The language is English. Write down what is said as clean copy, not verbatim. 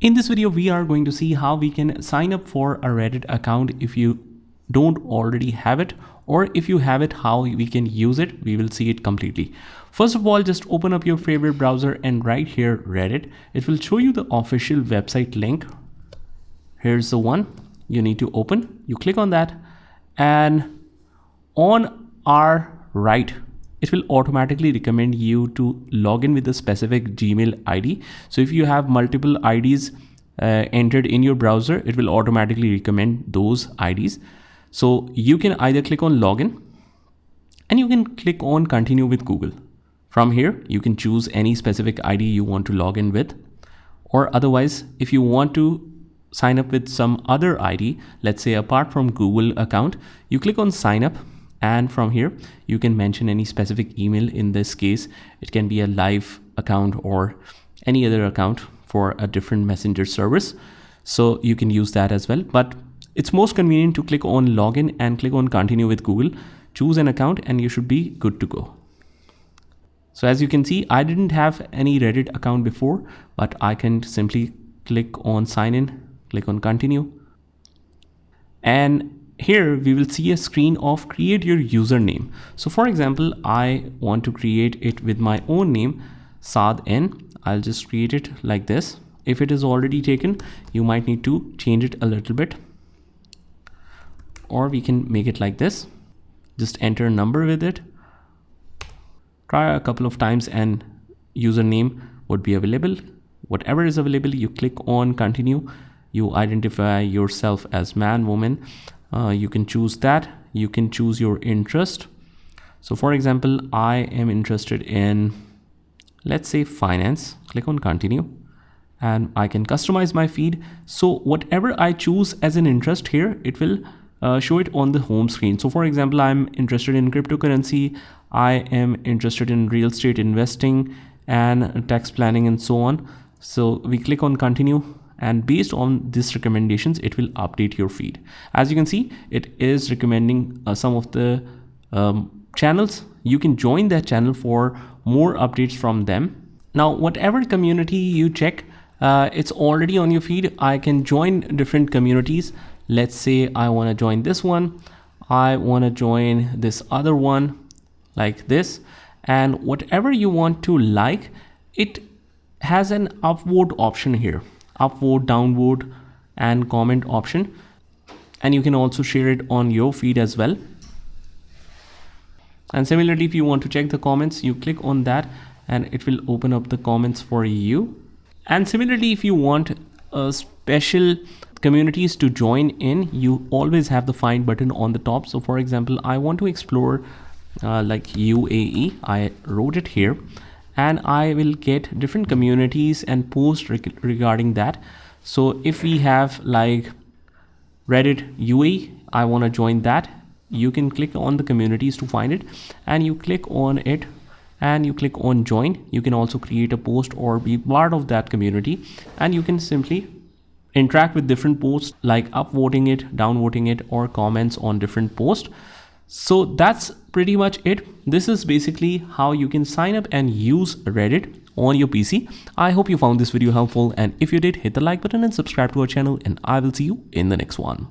In this video, we are going to see how we can sign up for a Reddit account if you don't already have it, or if you have it, how we can use it. We will see it completely. First of all, just open up your favorite browser and right here, Reddit. It will show you the official website link. Here's the one you need to open. You click on that, and on our right, it will automatically recommend you to log in with a specific Gmail ID. So if you have multiple IDs entered in your browser, it will automatically recommend those IDs. So you can either click on login and you can click on continue with Google. From here, you can choose any specific ID you want to log in with, or otherwise, if you want to sign up with some other ID, let's say apart from Google account, you click on sign up. And from here, you can mention any specific email. In this case, it can be a live account or any other account for a different messenger service. So you can use that as well. But it's most convenient to click on login and click on continue with Google. Choose an account and you should be good to go. So as you can see, I didn't have any Reddit account before, but I can simply click on sign in, click on continue. And here we will see a screen of create your username. So for example, I want to create it with my own name, Saad N. I'll just create it like this. If it is already taken, you might need to change it a little bit, or we can make it like this. Just enter a number with it. Try a couple of times and username would be available. Whatever is available, you click on continue. You identify yourself as man, woman. You can choose that. You can choose your interest. So for example, I am interested in, let's say, finance. Click on continue and I can customize my feed. So whatever I choose as an interest here, it will show it on the home screen. So for example, I'm interested in cryptocurrency. I am interested in real estate investing and tax planning and so on. So we click on continue. And based on these recommendations, it will update your feed. As you can see, it is recommending some of the channels. You can join that channel for more updates from them. Now, whatever community you check, it's already on your feed. I can join different communities. Let's say I want to join this one. I want to join this other one like this. And whatever you want to like, it has an upvote option here. Upvote, downvote, and comment option, and you can also share it on your feed as well. And similarly, if you want to check the comments, you click on that and it will open up the comments for you. And similarly, if you want special communities to join in, you always have the find button on the top. So for example, I want to explore like UAE. I wrote it here. And I will get different communities and posts regarding that. So if we have like Reddit UAE, I want to join that. You can click on the communities to find it, and you click on it and you click on join. You can also create a post or be part of that community, and you can simply interact with different posts like upvoting it, downvoting it, or comments on different posts. So that's pretty much it. This is basically how you can sign up and use Reddit on your PC. I hope you found this video helpful, and if you did, hit the like button and subscribe to our channel, and I will see you in the next one.